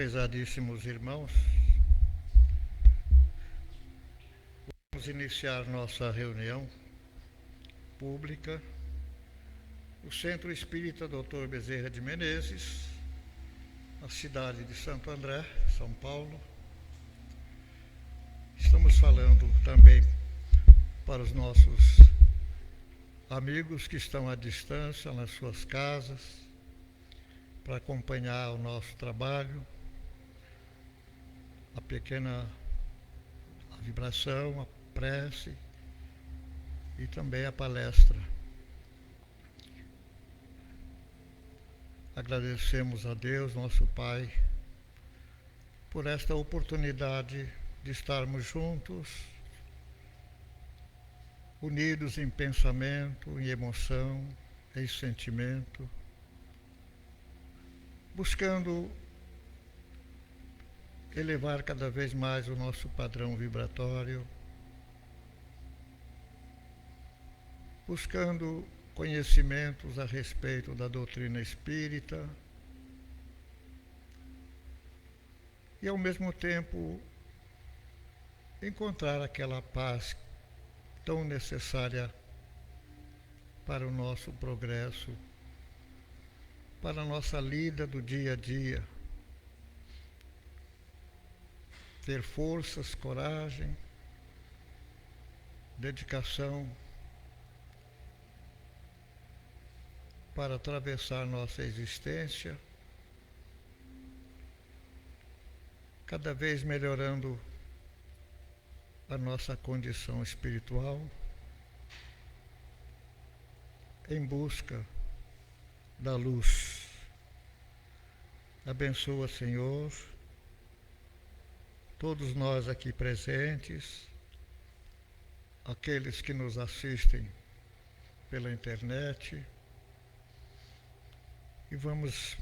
prezadíssimos irmãos, vamos iniciar nossa reunião pública no Centro Espírita Dr. Bezerra de Menezes, na cidade de Santo André, São Paulo. Estamos falando também para os nossos amigos que estão à distância, nas suas casas, para acompanhar o nosso trabalho, a pequena vibração, a prece e também a palestra. Agradecemos a Deus, nosso Pai, por esta oportunidade de estarmos juntos, unidos em pensamento, em emoção, em sentimento, buscando elevar cada vez mais o nosso padrão vibratório, buscando conhecimentos a respeito da doutrina espírita e, ao mesmo tempo, encontrar aquela paz tão necessária para o nosso progresso, para a nossa lida do dia a dia. Ter forças, coragem, dedicação para atravessar nossa existência, cada vez melhorando a nossa condição espiritual, em busca da luz. Abençoa, Senhor, todos nós aqui presentes, aqueles que nos assistem pela internet, e vamos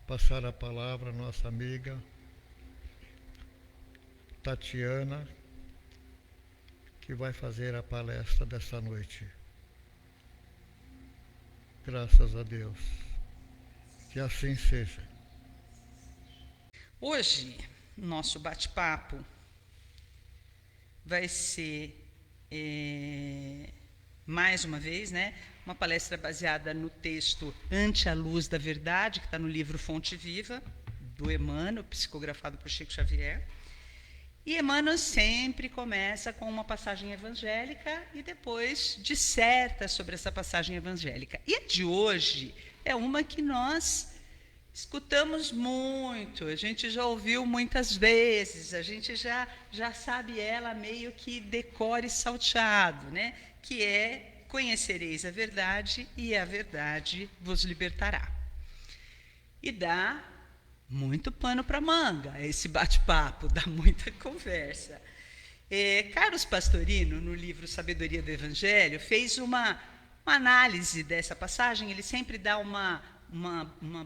passar a palavra à nossa amiga Tatiana, que vai fazer a palestra desta noite. Graças a Deus. Que assim seja. Hoje, nosso bate-papo vai ser, mais uma vez, uma palestra baseada no texto Ante a Luz da Verdade, que está no livro Fonte Viva, do Emmanuel, psicografado por Chico Xavier. E Emmanuel sempre começa com uma passagem evangélica e depois disserta sobre essa passagem evangélica. E a de hoje é uma que nós escutamos muito, a gente já ouviu muitas vezes, a gente já sabe ela meio que decore e salteado, que é: conhecereis a verdade e a verdade vos libertará. E dá muito pano para manga esse bate-papo, dá muita conversa. Carlos Pastorino, no livro Sabedoria do Evangelho, fez uma análise dessa passagem. Ele sempre dá uma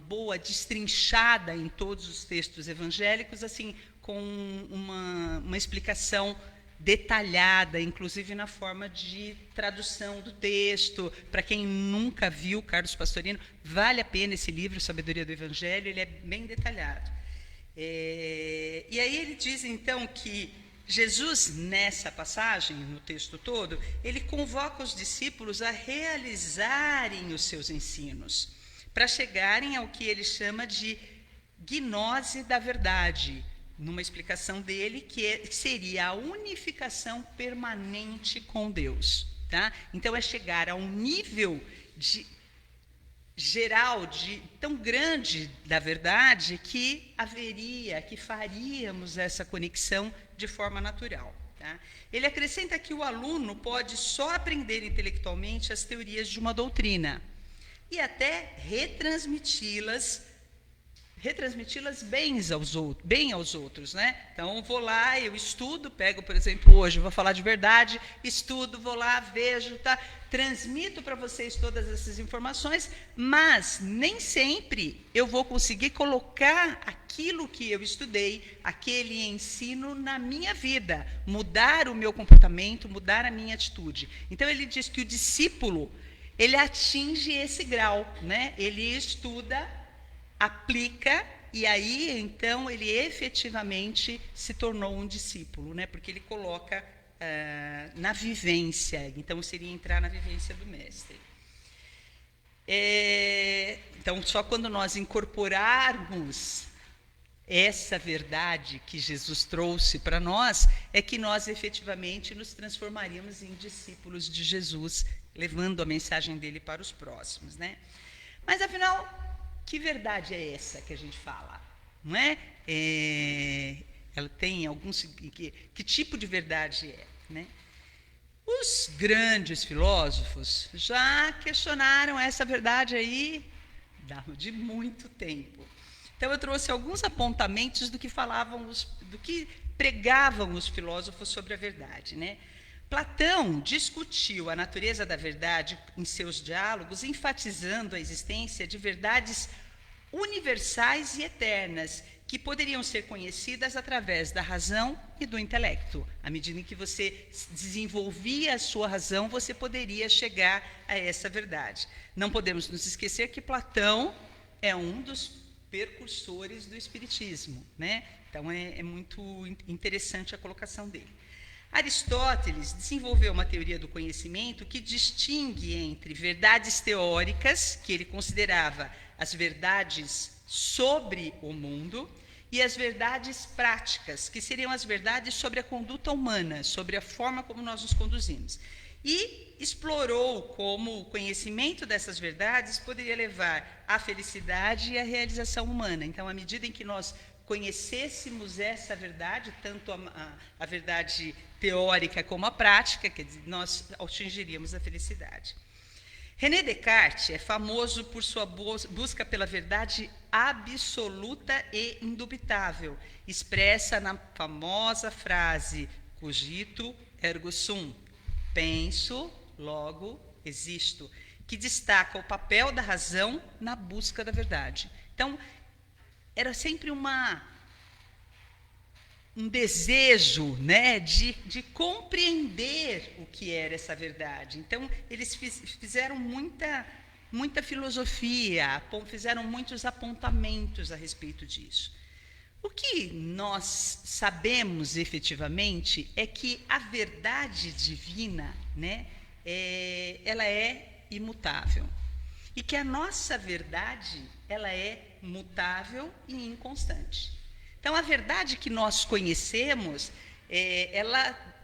boa destrinchada em todos os textos evangélicos, assim, com uma explicação detalhada, inclusive na forma de tradução do texto. Para quem nunca viu Carlos Pastorino, vale a pena esse livro, Sabedoria do Evangelho, ele é bem detalhado. E aí ele diz, então, que Jesus, nessa passagem, no texto todo, ele convoca os discípulos a realizarem os seus ensinos, para chegarem ao que ele chama de gnose da verdade, numa explicação dele, que seria a unificação permanente com Deus. Tá? Então, é chegar a um nível geral, tão grande da verdade, que faríamos essa conexão de forma natural. Tá? Ele acrescenta que o aluno pode só aprender intelectualmente as teorias de uma doutrina e até retransmiti-las bem aos outros, Então, vou lá, eu estudo, pego, por exemplo, hoje, vou falar de verdade, estudo, vou lá, vejo, transmito para vocês todas essas informações, mas nem sempre eu vou conseguir colocar aquilo que eu estudei, aquele ensino na minha vida, mudar o meu comportamento, mudar a minha atitude. Então, ele diz que o discípulo, ele atinge esse grau, Ele estuda, aplica e aí, então, ele efetivamente se tornou um discípulo, né? Porque ele coloca na vivência, então seria entrar na vivência do mestre. Então, só quando nós incorporarmos essa verdade que Jesus trouxe para nós, é que nós efetivamente nos transformaríamos em discípulos de Jesus, levando a mensagem dele para os próximos, né? Mas, afinal, que verdade é essa que a gente fala? Não é? Ela tem alguns... Que tipo de verdade é? Né? Os grandes filósofos já questionaram essa verdade aí de muito tempo. Então, eu trouxe alguns apontamentos do que pregavam os filósofos sobre a verdade, né? Platão discutiu a natureza da verdade em seus diálogos, enfatizando a existência de verdades universais e eternas, que poderiam ser conhecidas através da razão e do intelecto. À medida em que você desenvolvia a sua razão, você poderia chegar a essa verdade. Não podemos nos esquecer que Platão é um dos precursores do Espiritismo, né? Então, é muito interessante a colocação dele. Aristóteles desenvolveu uma teoria do conhecimento que distingue entre verdades teóricas, que ele considerava as verdades sobre o mundo, e as verdades práticas, que seriam as verdades sobre a conduta humana, sobre a forma como nós nos conduzimos. E explorou como o conhecimento dessas verdades poderia levar à felicidade e à realização humana. Então, à medida em que nós conhecêssemos essa verdade, tanto a verdade teórica como a prática, quer dizer, nós atingiríamos a felicidade. René Descartes é famoso por sua busca pela verdade absoluta e indubitável, expressa na famosa frase cogito ergo sum, penso, logo existo, que destaca o papel da razão na busca da verdade. Então, era sempre um desejo, né, de compreender o que era essa verdade. Então, eles fizeram muita filosofia, fizeram muitos apontamentos a respeito disso. O que nós sabemos efetivamente é que a verdade divina, né, ela é imutável. E que a nossa verdade, ela é mutável e inconstante. Então, a verdade que nós conhecemos,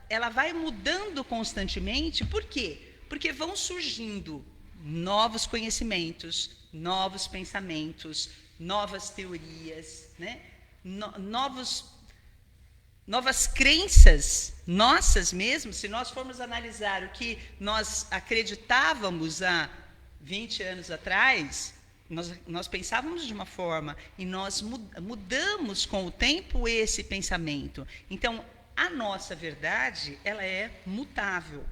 ela vai mudando constantemente. Por quê? Porque vão surgindo novos conhecimentos, novos pensamentos, novas teorias, né? Novas crenças nossas mesmo. Se nós formos analisar o que nós acreditávamos há 20 anos atrás, nós pensávamos de uma forma e nós mudamos com o tempo esse pensamento. Então, a nossa verdade, ela é mutável.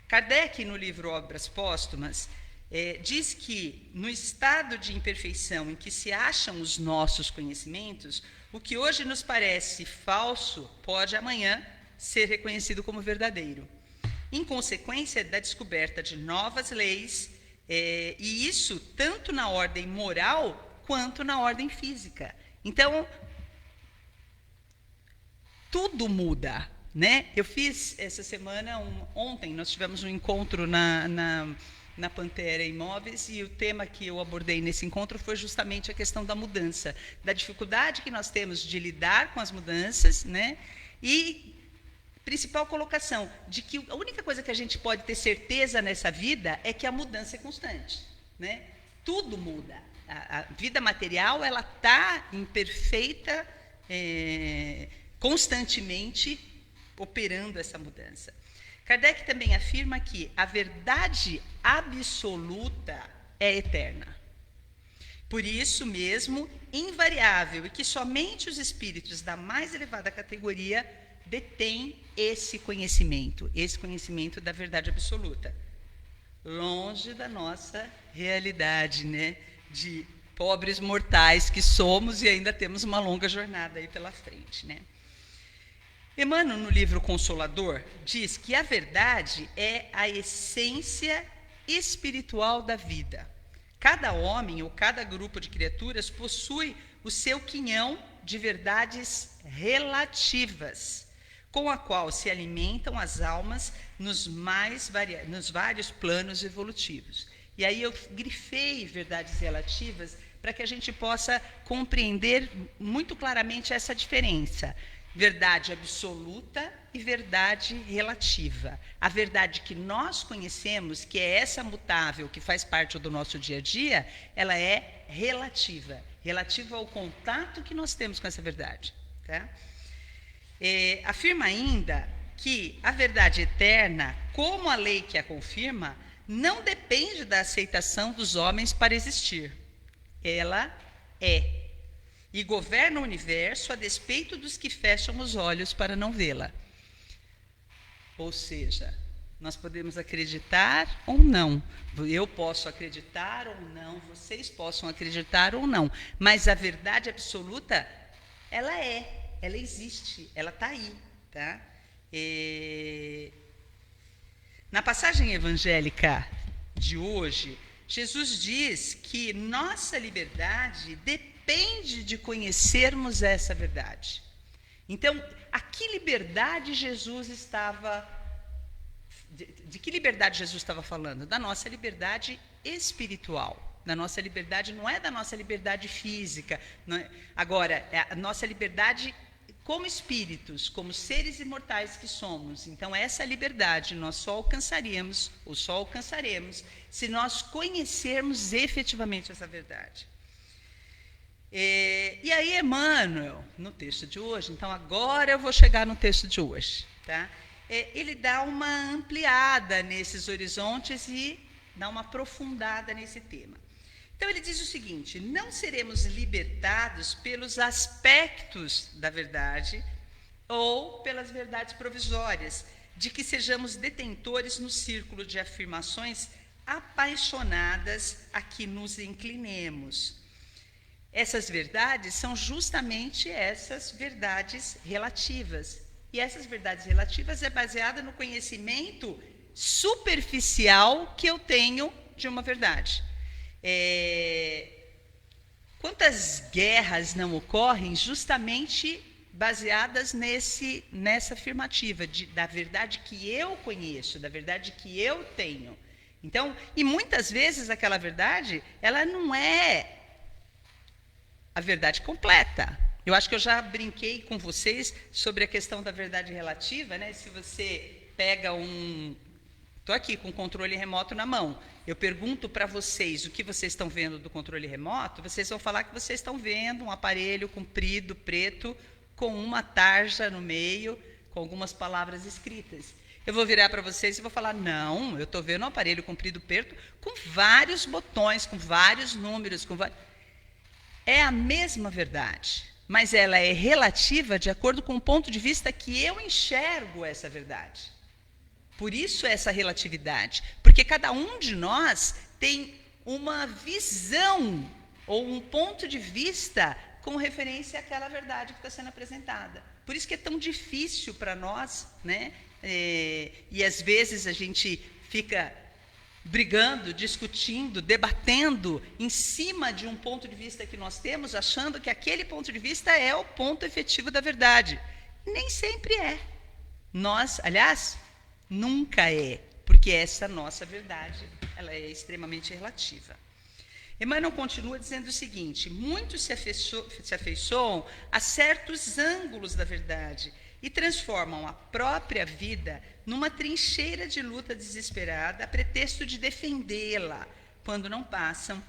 Kardec, no livro Obras Póstumas, diz que, no estado de imperfeição em que se acham os nossos conhecimentos, o que hoje nos parece falso pode amanhã ser reconhecido como verdadeiro, em consequência da descoberta de novas leis, e isso tanto na ordem moral quanto na ordem física. Então, tudo muda, né? Eu fiz essa semana, ontem, nós tivemos um encontro na Pantera Imóveis, e o tema que eu abordei nesse encontro foi justamente a questão da mudança, da dificuldade que nós temos de lidar com as mudanças, né? E principal colocação, de que a única coisa que a gente pode ter certeza nessa vida é que a mudança é constante, né? Tudo muda. A vida material, ela está em perfeita, constantemente operando essa mudança. Kardec também afirma que a verdade absoluta é eterna. Por isso mesmo, invariável, e que somente os espíritos da mais elevada categoria detêm esse conhecimento da verdade absoluta, longe da nossa realidade, né, de pobres mortais que somos e ainda temos uma longa jornada aí pela frente, né? Emmanuel, no livro Consolador, diz que a verdade é a essência espiritual da vida. Cada homem ou cada grupo de criaturas possui o seu quinhão de verdades relativas, com a qual se alimentam as almas nos vários planos evolutivos. E aí eu grifei verdades relativas para que a gente possa compreender muito claramente essa diferença. Verdade absoluta e verdade relativa. A verdade que nós conhecemos, que é essa mutável, que faz parte do nosso dia a dia, ela é relativa. Relativa ao contato que nós temos com essa verdade. Tá? Afirma ainda que a verdade eterna, como a lei que a confirma, não depende da aceitação dos homens para existir. Ela é. E governa o universo a despeito dos que fecham os olhos para não vê-la. Ou seja, nós podemos acreditar ou não. Eu posso acreditar ou não, vocês possam acreditar ou não. Mas a verdade absoluta, ela existe, ela está aí. Tá? Na passagem evangélica de hoje, Jesus diz que nossa liberdade depende de conhecermos essa verdade. Então, a que liberdade Jesus estava... De que liberdade Jesus estava falando? Da nossa liberdade espiritual. Da nossa liberdade, não é da nossa liberdade física. Não é, agora, é a nossa liberdade como espíritos, como seres imortais que somos. Então, essa liberdade nós só alcançaríamos, ou só alcançaremos, se nós conhecermos efetivamente essa verdade. E aí, Emmanuel, no texto de hoje, então agora eu vou chegar no texto de hoje, tá? Ele dá uma ampliada nesses horizontes e dá uma aprofundada nesse tema. Então, ele diz o seguinte: não seremos libertados pelos aspectos da verdade ou pelas verdades provisórias, de que sejamos detentores no círculo de afirmações apaixonadas a que nos inclinemos. Essas verdades são justamente essas verdades relativas. E essas verdades relativas é baseada no conhecimento superficial que eu tenho de uma verdade. Quantas guerras não ocorrem justamente baseadas nessa afirmativa da verdade que eu conheço, da verdade que eu tenho. Então, e muitas vezes aquela verdade, ela não é a verdade completa. Eu acho que eu já brinquei com vocês sobre a questão da verdade relativa, né? Se você pega estou aqui com o controle remoto na mão, eu pergunto para vocês o que vocês estão vendo do controle remoto, vocês vão falar que vocês estão vendo um aparelho comprido, preto, com uma tarja no meio, com algumas palavras escritas. Eu vou virar para vocês e vou falar, não, eu estou vendo um aparelho comprido, preto, com vários botões, com vários números, É a mesma verdade, mas ela é relativa de acordo com o ponto de vista que eu enxergo essa verdade. Por isso essa relatividade, porque cada um de nós tem uma visão ou um ponto de vista com referência àquela verdade que está sendo apresentada. Por isso que é tão difícil para nós, né? E às vezes a gente fica brigando, discutindo, debatendo em cima de um ponto de vista que nós temos, achando que aquele ponto de vista é o ponto efetivo da verdade. Nem sempre é. Aliás, nunca é, porque essa nossa verdade, ela é extremamente relativa. Emmanuel continua dizendo o seguinte: muitos se afeiçoam a certos ângulos da verdade e transformam a própria vida numa trincheira de luta desesperada a pretexto de defendê-la, quando não passam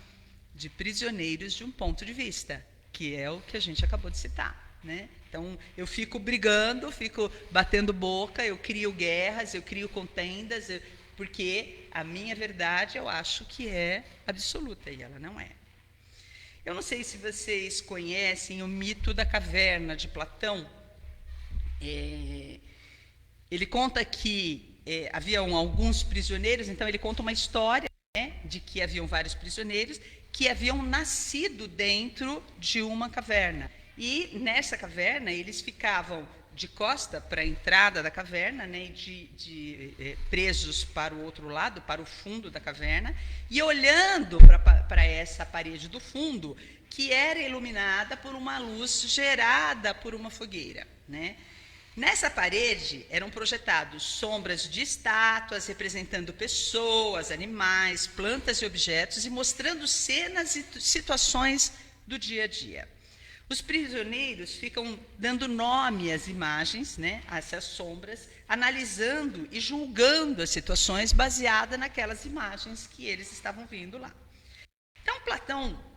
de prisioneiros de um ponto de vista, que é o que a gente acabou de citar, né? Então, eu fico brigando, fico batendo boca, eu crio guerras, eu crio contendas, porque a minha verdade eu acho que é absoluta e ela não é. Eu não sei se vocês conhecem o mito da caverna de Platão. Ele conta que haviam alguns prisioneiros, então ele conta uma história, né, de que haviam vários prisioneiros que haviam nascido dentro de uma caverna. E nessa caverna eles ficavam de costa para a entrada da caverna, né, presos para o outro lado, para o fundo da caverna, e olhando para essa parede do fundo, que era iluminada por uma luz gerada por uma fogueira, né? Nessa parede eram projetados sombras de estátuas representando pessoas, animais, plantas e objetos e mostrando cenas e situações do dia a dia. Os prisioneiros ficam dando nome às imagens, né, a essas sombras, analisando e julgando as situações baseadas naquelas imagens que eles estavam vendo lá. Então, Platão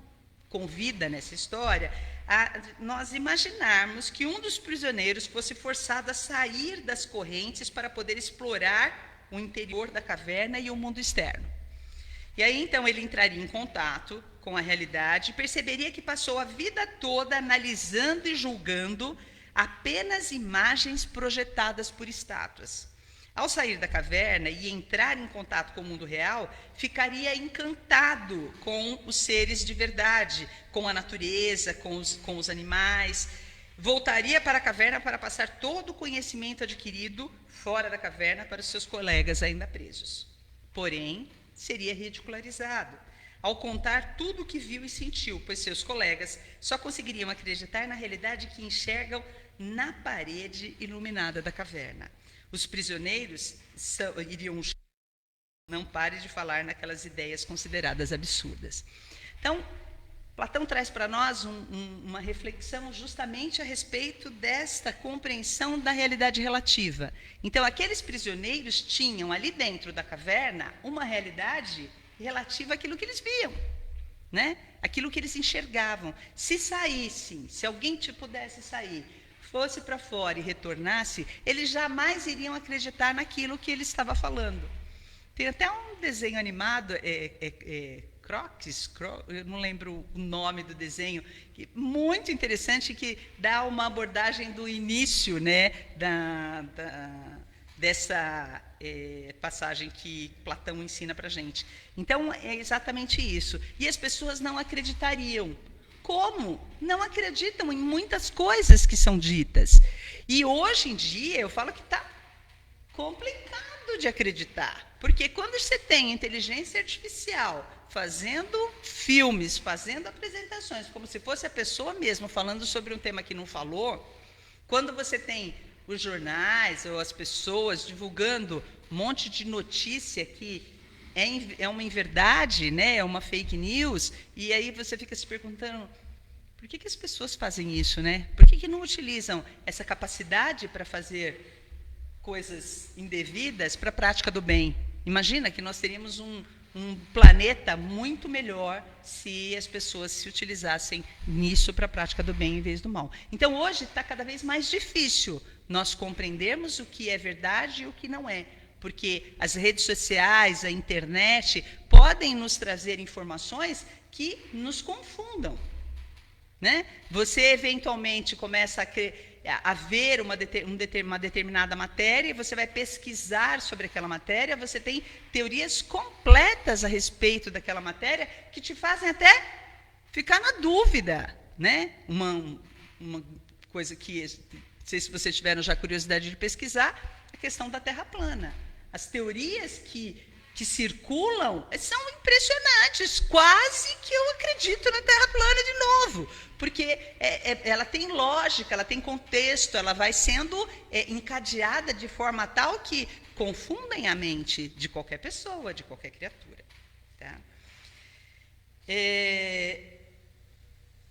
convida nessa história a nós imaginarmos que um dos prisioneiros fosse forçado a sair das correntes para poder explorar o interior da caverna e o mundo externo. E aí, então, ele entraria em contato com a realidade e perceberia que passou a vida toda analisando e julgando apenas imagens projetadas por estátuas. Ao sair da caverna e entrar em contato com o mundo real, ficaria encantado com os seres de verdade, com a natureza, com os animais. Voltaria para a caverna para passar todo o conhecimento adquirido fora da caverna para os seus colegas ainda presos. Porém, seria ridicularizado ao contar tudo o que viu e sentiu, pois seus colegas só conseguiriam acreditar na realidade que enxergam na parede iluminada da caverna. Os prisioneiros iriam... Não pare de falar naquelas ideias consideradas absurdas. Então, Platão traz para nós uma reflexão justamente a respeito desta compreensão da realidade relativa. Então, aqueles prisioneiros tinham ali dentro da caverna uma realidade relativa àquilo que eles viam, né? Aquilo que eles enxergavam. Se saíssem, se alguém pudesse sair, fosse para fora e retornasse, eles jamais iriam acreditar naquilo que ele estava falando. Tem até um desenho animado, Crocs, eu não lembro o nome do desenho, muito interessante, que dá uma abordagem do início, né, dessa passagem que Platão ensina para a gente. Então, é exatamente isso. E as pessoas não acreditariam. Como? Não acreditam em muitas coisas que são ditas. E hoje em dia, eu falo que está complicado de acreditar. Porque quando você tem inteligência artificial fazendo filmes, fazendo apresentações, como se fosse a pessoa mesma falando sobre um tema que não falou, quando você tem os jornais ou as pessoas divulgando um monte de notícia que é uma inverdade, né? É uma fake news, e aí você fica se perguntando, por que as pessoas fazem isso, né? Por que não utilizam essa capacidade para fazer coisas indevidas para a prática do bem? Imagina que nós teríamos um planeta muito melhor se as pessoas se utilizassem nisso para a prática do bem em vez do mal. Então, hoje está cada vez mais difícil nós compreendermos o que é verdade e o que não é, porque as redes sociais, a internet, podem nos trazer informações que nos confundam, né? Você, eventualmente, começa a ver uma determinada matéria, você vai pesquisar sobre aquela matéria, você tem teorias completas a respeito daquela matéria que te fazem até ficar na dúvida, né? Uma coisa que, não sei se vocês tiveram já curiosidade de pesquisar, a questão da Terra plana. As teorias que circulam são impressionantes, quase que eu acredito na Terra plana de novo, porque ela tem lógica, ela tem contexto, ela vai sendo encadeada de forma tal que confundem a mente de qualquer pessoa, de qualquer criatura. Tá?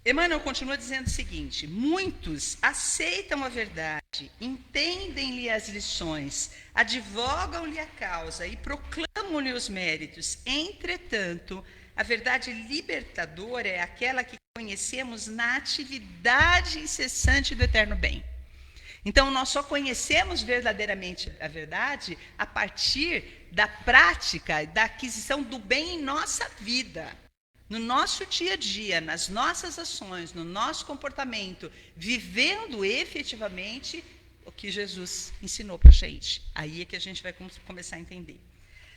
Emmanuel continua dizendo o seguinte: muitos aceitam a verdade, entendem-lhe as lições, advogam-lhe a causa e proclamam-lhe os méritos. Entretanto, a verdade libertadora é aquela que conhecemos na atividade incessante do eterno bem. Então, nós só conhecemos verdadeiramente a verdade a partir da prática, da aquisição do bem em nossa vida. No nosso dia a dia, nas nossas ações, no nosso comportamento, vivendo efetivamente o que Jesus ensinou para a gente. Aí é que a gente vai começar a entender.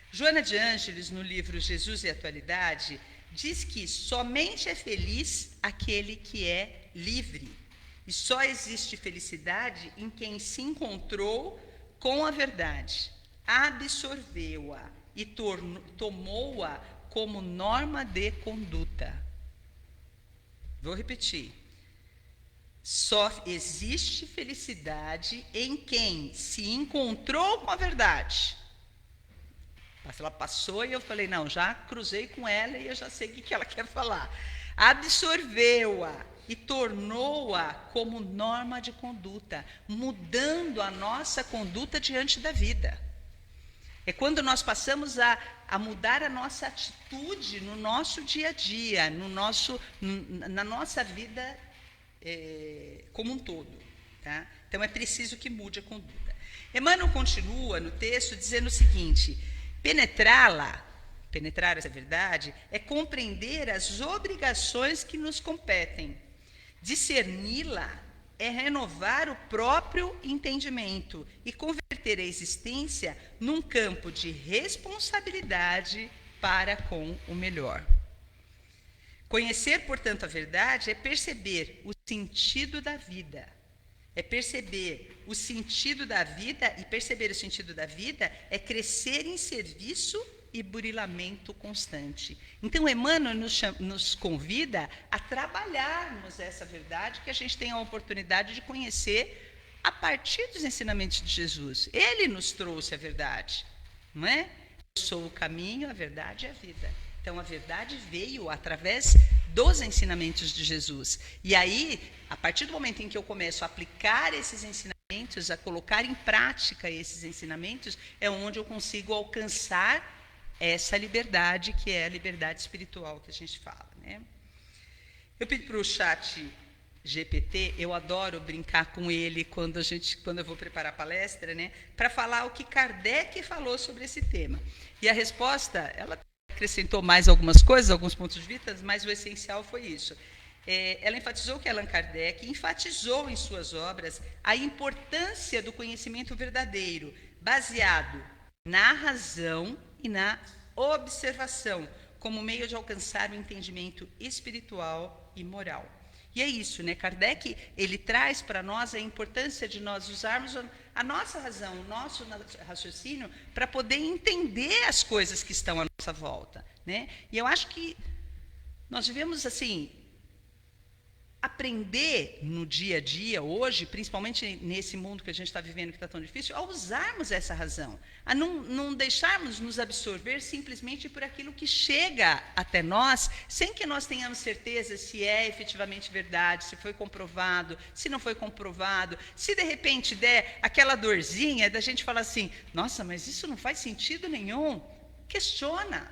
Joana de Ângeles, no livro Jesus e a Atualidade, diz que somente é feliz aquele que é livre. E só existe felicidade em quem se encontrou com a verdade, absorveu-a e tomou-a como norma de conduta. Vou repetir. Só existe felicidade em quem se encontrou com a verdade. Ela passou e eu falei, não, já cruzei com ela e eu já sei o que ela quer falar. Absorveu-a e tornou-a como norma de conduta, mudando a nossa conduta diante da vida. É quando nós passamos a mudar a nossa atitude no nosso dia a dia, na nossa vida como um todo. Tá? Então, é preciso que mude a conduta. Emmanuel continua no texto dizendo o seguinte: penetrar essa verdade, é compreender as obrigações que nos competem. Discerni-la é renovar o próprio entendimento e converter a existência num campo de responsabilidade para com o melhor. Conhecer, portanto, a verdade é perceber o sentido da vida. É perceber o sentido da vida, e perceber o sentido da vida é crescer em serviço e burilamento constante. Então, Emmanuel nos convida a trabalharmos essa verdade que a gente tem a oportunidade de conhecer a partir dos ensinamentos de Jesus. Ele nos trouxe a verdade, não é? Eu sou o caminho, a verdade e a vida. Então, a verdade veio através dos ensinamentos de Jesus. E aí, a partir do momento em que eu começo a aplicar esses ensinamentos, a colocar em prática esses ensinamentos, é onde eu consigo alcançar essa liberdade, que é a liberdade espiritual que a gente fala. Né? Eu pedi para o chat GPT, eu adoro brincar com ele quando eu vou preparar a palestra, né, para falar o que Kardec falou sobre esse tema. E a resposta, ela acrescentou mais algumas coisas, alguns pontos de vista, mas o essencial foi isso. Ela enfatizou que Allan Kardec enfatizou em suas obras a importância do conhecimento verdadeiro, baseado na razão e na observação, como meio de alcançar o entendimento espiritual e moral. E é isso, né? Kardec, ele traz para nós a importância de nós usarmos a nossa razão, o nosso raciocínio, para poder entender as coisas que estão à nossa volta, né? E eu acho que nós devemos, assim, aprender no dia a dia, hoje, principalmente nesse mundo que a gente está vivendo, que está tão difícil, a usarmos essa razão, a não deixarmos nos absorver simplesmente por aquilo que chega até nós, sem que nós tenhamos certeza se é efetivamente verdade, se foi comprovado, se não foi comprovado, se de repente der aquela dorzinha da gente falar assim, nossa, mas isso não faz sentido nenhum, questiona,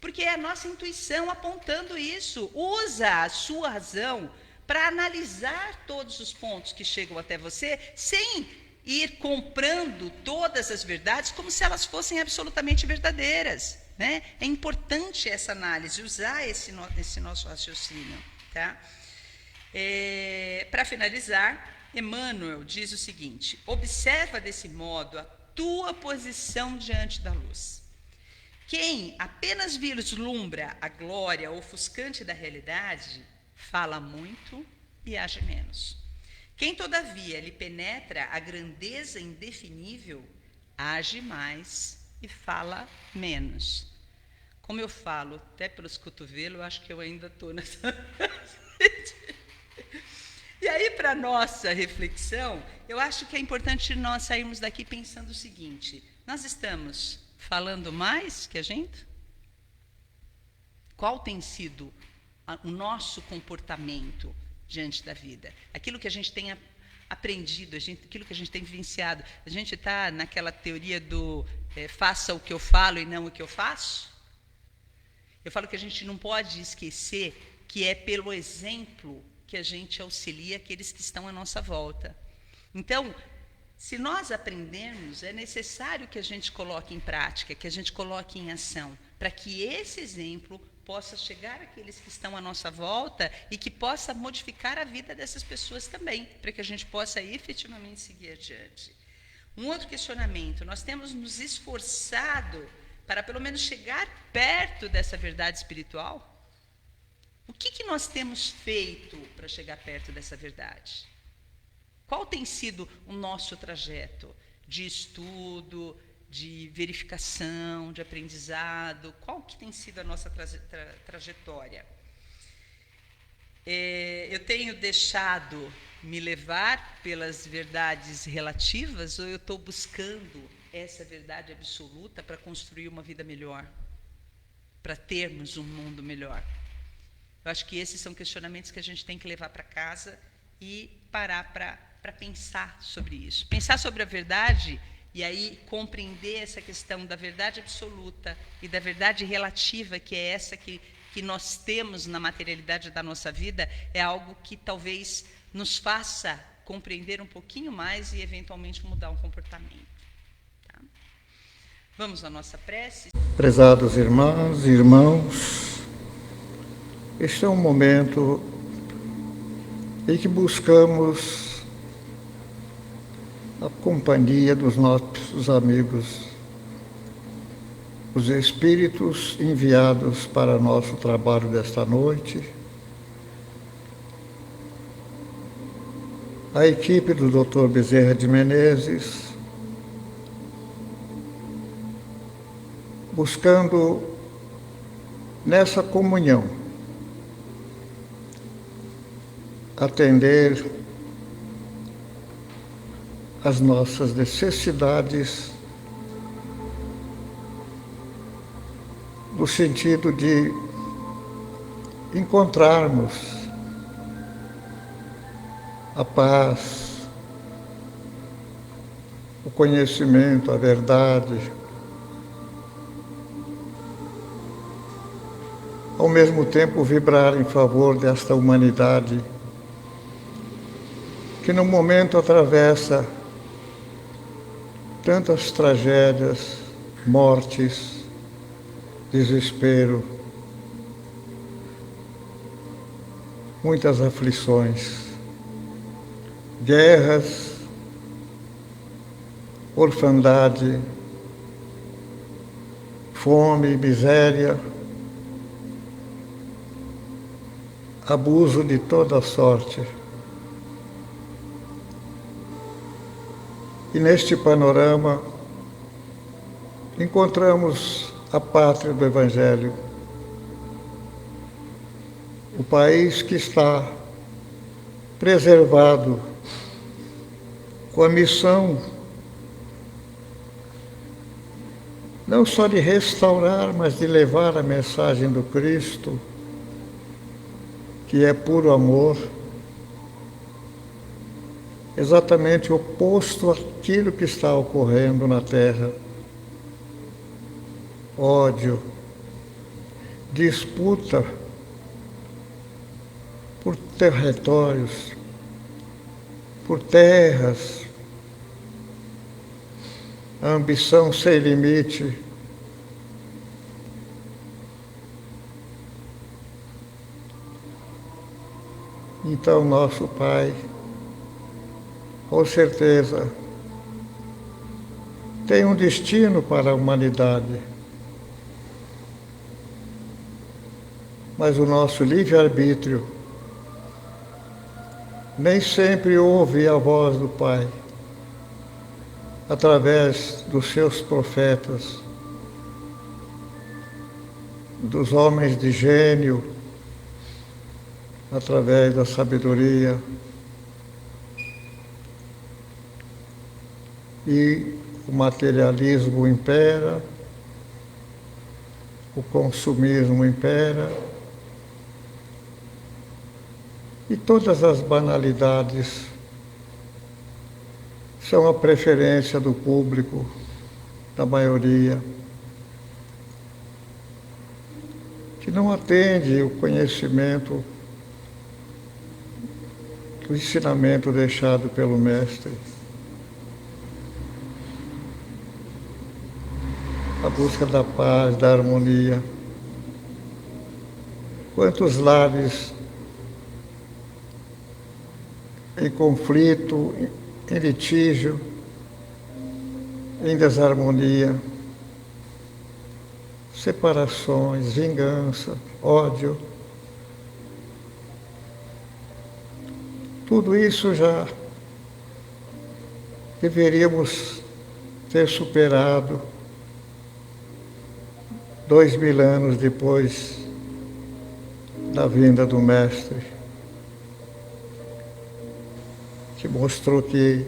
porque é a nossa intuição apontando isso, usa a sua razão para analisar todos os pontos que chegam até você, sem ir comprando todas as verdades como se elas fossem absolutamente verdadeiras. Né? É importante essa análise, usar esse nosso raciocínio. Tá? Para finalizar, Emmanuel diz o seguinte: observa desse modo a tua posição diante da luz. Quem apenas vislumbra a glória ofuscante da realidade, fala muito e age menos. Quem, todavia, lhe penetra a grandeza indefinível, age mais e fala menos. Como eu falo, até pelos cotovelos, eu acho que eu ainda estou nessa... E aí, para a nossa reflexão, eu acho que é importante nós sairmos daqui pensando o seguinte: nós estamos falando mais que a gente? Qual tem sido o nosso comportamento diante da vida? Aquilo que a gente tem aprendido, aquilo que a gente tem vivenciado. A gente está naquela teoria do faça o que eu falo e não o que eu faço? Eu falo que a gente não pode esquecer que é pelo exemplo que a gente auxilia aqueles que estão à nossa volta. Então, se nós aprendermos, é necessário que a gente coloque em prática, que a gente coloque em ação, para que esse exemplo possa chegar àqueles que estão à nossa volta e que possa modificar a vida dessas pessoas também, para que a gente possa efetivamente seguir adiante. Um outro questionamento: nós temos nos esforçado para pelo menos chegar perto dessa verdade espiritual? O que nós temos feito para chegar perto dessa verdade? Qual tem sido o nosso trajeto de estudo, de verificação, de aprendizado? Qual que tem sido a nossa trajetória? Eu tenho deixado me levar pelas verdades relativas ou eu estou buscando essa verdade absoluta para construir uma vida melhor, para termos um mundo melhor? Eu acho que esses são questionamentos que a gente tem que levar para casa e parar para pensar sobre isso. Pensar sobre a verdade e aí compreender essa questão da verdade absoluta e da verdade relativa, que é essa que nós temos na materialidade da nossa vida, é algo que talvez nos faça compreender um pouquinho mais e eventualmente mudar um comportamento. Tá? Vamos à nossa prece. Prezados irmãs e irmãos, este é um momento em que buscamos a companhia dos nossos amigos, os espíritos enviados para nosso trabalho desta noite, a equipe do Dr. Bezerra de Menezes, buscando nessa comunhão atender as nossas necessidades no sentido de encontrarmos a paz, o conhecimento, a verdade, ao mesmo tempo vibrar em favor desta humanidade que no momento atravessa tantas tragédias, mortes, desespero, muitas aflições, guerras, orfandade, fome, miséria, abuso de toda sorte. E neste panorama encontramos a pátria do Evangelho, o país que está preservado com a missão não só de restaurar, mas de levar a mensagem do Cristo, que é puro amor, exatamente oposto àquilo que está ocorrendo na Terra. Ódio, disputa por territórios, por terras, a ambição sem limite. Então, nosso Pai, com certeza, tem um destino para a humanidade. Mas o nosso livre-arbítrio nem sempre ouve a voz do Pai, através dos seus profetas, dos homens de gênio, através da sabedoria. E o materialismo impera, o consumismo impera, e todas as banalidades são a preferência do público, da maioria, que não atende o conhecimento do ensinamento deixado pelo Mestre. A busca da paz, da harmonia. Quantos lares em conflito, em litígio, em desarmonia, separações, vingança, ódio. Tudo isso já deveríamos ter superado 2000 anos depois da vinda do Mestre. que mostrou que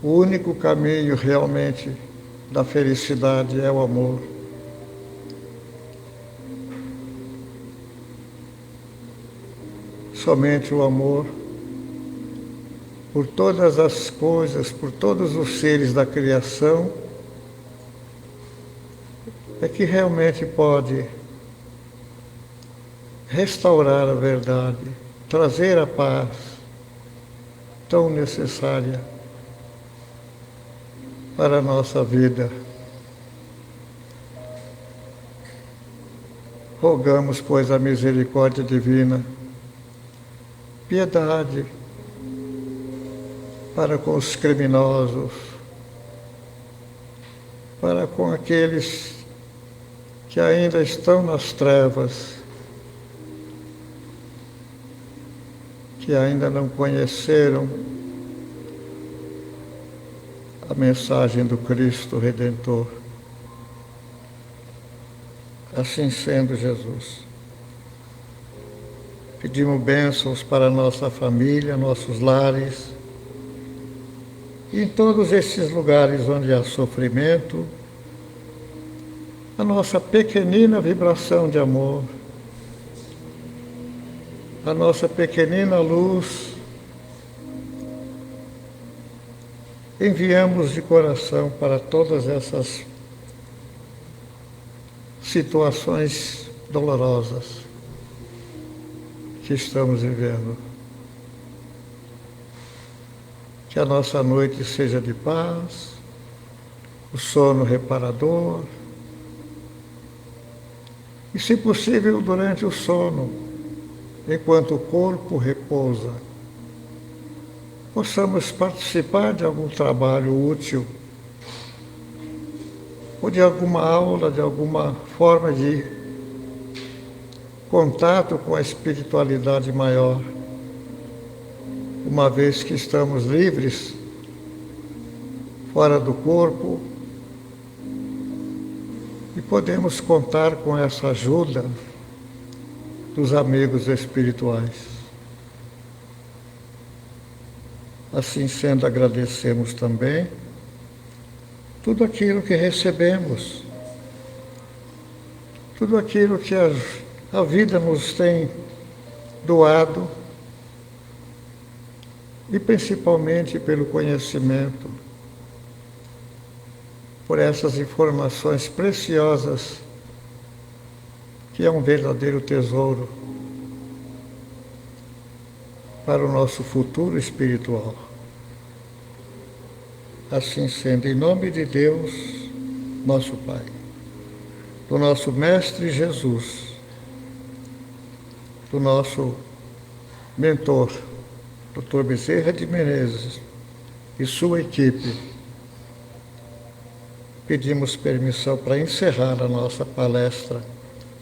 o único caminho realmente da felicidade é o amor. Somente o amor por todas as coisas, por todos os seres da criação, é que realmente pode restaurar a verdade, trazer a paz tão necessária para a nossa vida. Rogamos, pois, a misericórdia divina, piedade para com os criminosos, para com aqueles que ainda estão nas trevas, que ainda não conheceram a mensagem do Cristo Redentor. Assim sendo, Jesus, pedimos bênçãos para a nossa família, nossos lares, e em todos esses lugares onde há sofrimento, a nossa pequenina vibração de amor, a nossa pequenina luz, enviamos de coração para todas essas situações dolorosas que estamos vivendo. Que a nossa noite seja de paz, o sono reparador, e, se possível, durante o sono, enquanto o corpo repousa, possamos participar de algum trabalho útil, ou de alguma aula, de alguma forma de contato com a espiritualidade maior, uma vez que estamos livres, fora do corpo, e podemos contar com essa ajuda dos amigos espirituais. Assim sendo, agradecemos também tudo aquilo que recebemos, tudo aquilo que a vida nos tem doado, e principalmente pelo conhecimento, por essas informações preciosas, que é um verdadeiro tesouro para o nosso futuro espiritual. Assim sendo, em nome de Deus, nosso Pai, do nosso Mestre Jesus, do nosso mentor, Dr. Bezerra de Menezes e sua equipe, pedimos permissão para encerrar a nossa palestra,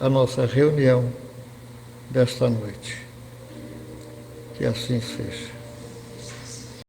a nossa reunião desta noite. Que assim seja.